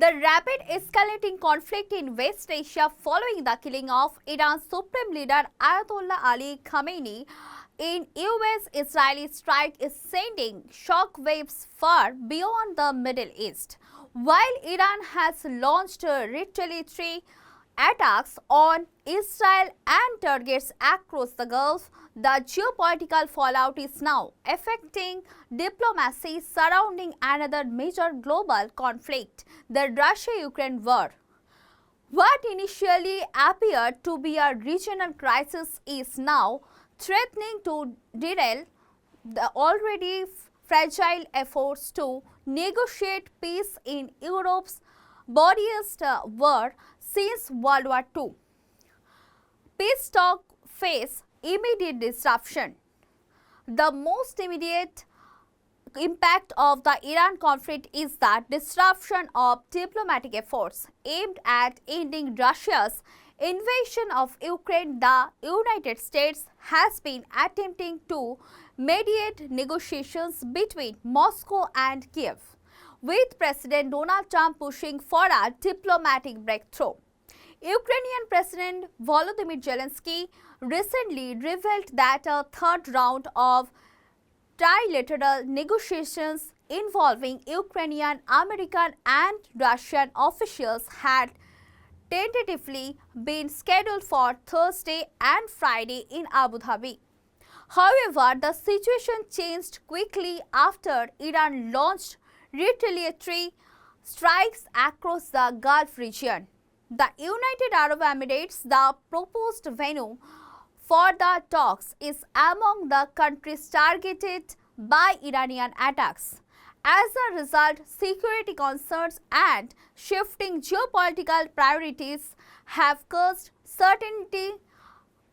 The rapid escalating conflict in West Asia following the killing of Iran's supreme leader Ayatollah Ali Khamenei in US-Israeli strike is sending shockwaves far beyond the Middle East. While Iran has launched retaliatory attacks on Israel and targets across the Gulf, the geopolitical fallout is now affecting diplomacy surrounding another major global conflict, the Russia-Ukraine war. What initially appeared to be a regional crisis is now threatening to derail the already fragile efforts to negotiate peace in Europe's bloodiest war since World War II. Peace talks face immediate disruption. The most immediate impact of the Iran conflict is the disruption of diplomatic efforts aimed at ending Russia's invasion of Ukraine. The United States has been attempting to mediate negotiations between Moscow and Kiev, with President Donald Trump pushing for a diplomatic breakthrough. Ukrainian President Volodymyr Zelensky recently revealed that a third round of trilateral negotiations involving Ukrainian, American and Russian officials had tentatively been scheduled for Thursday and Friday in Abu Dhabi. However, the situation changed quickly after Iran launched retaliatory strikes across the Gulf region. The United Arab Emirates, the proposed venue for the talks, is among the countries targeted by Iranian attacks. As a result, security concerns and shifting geopolitical priorities have caused uncertainty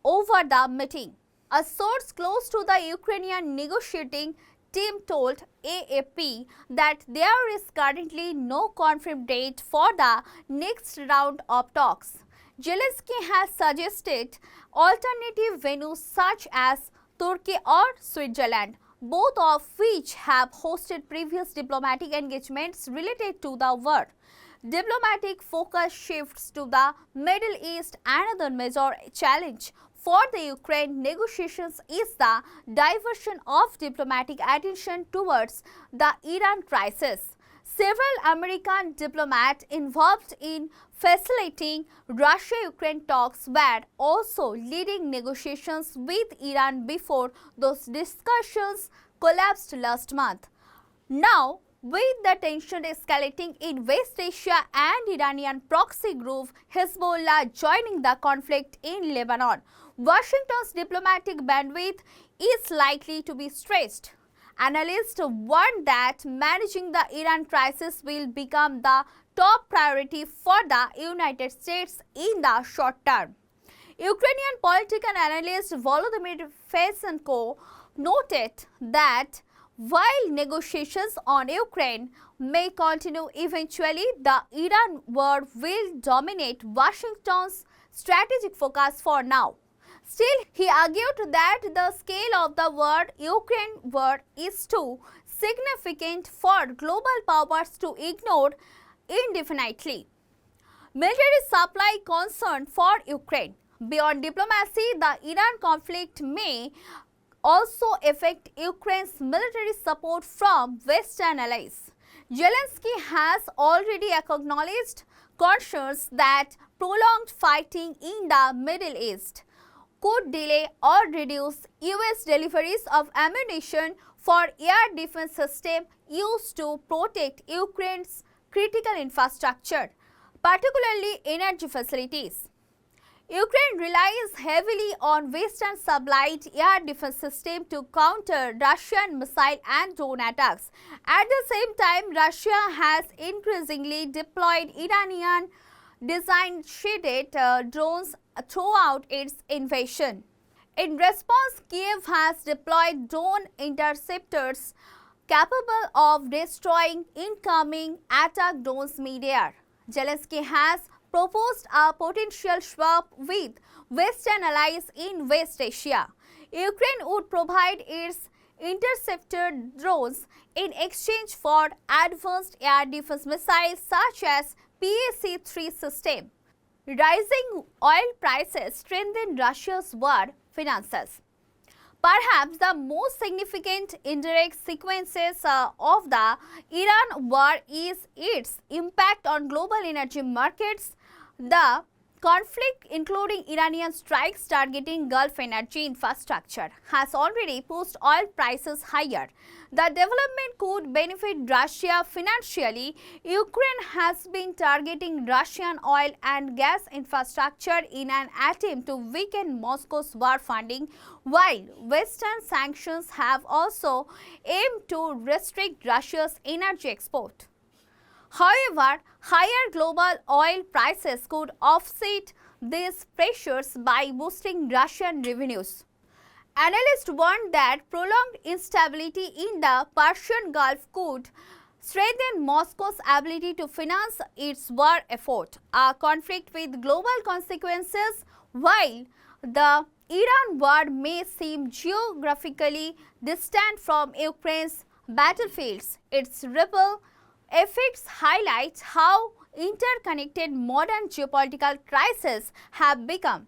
over the meeting. A source close to the Ukrainian negotiating team told AFP that there is currently no confirmed date for the next round of talks. Zelensky has suggested alternative venues such as Turkey or Switzerland, both of which have hosted previous diplomatic engagements related to the war. Diplomatic focus shifts to the Middle East. Another major challenge for the Ukraine negotiations is the diversion of diplomatic attention towards the Iran crisis. Several American diplomats involved in facilitating Russia-Ukraine talks were also leading negotiations with Iran before those discussions collapsed last month. Now, with the tension escalating in West Asia and Iranian proxy group Hezbollah joining the conflict in Lebanon, Washington's diplomatic bandwidth is likely to be stretched. Analysts warn that managing the Iran crisis will become the top priority for the United States in the short term. Ukrainian political analyst Volodymyr Fesenko noted that while negotiations on Ukraine may continue, eventually the Iran war will dominate Washington's strategic focus for now. Still, he argued that the scale of the Ukraine war is too significant for global powers to ignore indefinitely. Military supply concern for Ukraine. Beyond diplomacy, the Iran conflict may also affect Ukraine's military support from Western allies. Zelensky has already acknowledged concerns that prolonged fighting in the Middle East could delay or reduce US deliveries of ammunition for air defense systems used to protect Ukraine's critical infrastructure, particularly energy facilities. Ukraine relies heavily on Western supplied air defense systems to counter Russian missile and drone attacks. At the same time, Russia has increasingly deployed Iranian designed shaded drones throughout its invasion. In response, Kiev has deployed drone interceptors capable of destroying incoming attack drones mid-air. Zelensky has proposed a potential swap with Western allies in West Asia. Ukraine would provide its interceptor drones in exchange for advanced air defense missiles such as PAC-3 system. Rising oil prices strengthen Russia's war finances. Perhaps the most significant indirect sequences of the Iran war is its impact on global energy markets. The conflict, including Iranian strikes targeting Gulf energy infrastructure, has already pushed oil prices higher. The development could benefit Russia financially. Ukraine has been targeting Russian oil and gas infrastructure in an attempt to weaken Moscow's war funding, while Western sanctions have also aimed to restrict Russia's energy export. However, higher global oil prices could offset these pressures by boosting Russian revenues. Analysts warn that prolonged instability in the Persian Gulf could strengthen Moscow's ability to finance its war effort, a conflict with global consequences. While the Iran war may seem geographically distant from Ukraine's battlefields, its ripple effects highlight how interconnected modern geopolitical crises have become.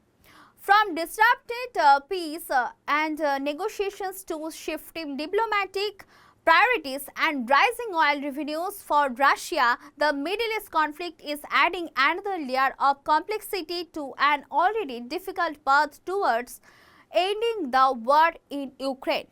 From disrupted peace and negotiations to shifting diplomatic priorities and rising oil revenues for Russia, the Middle East conflict is adding another layer of complexity to an already difficult path towards ending the war in Ukraine.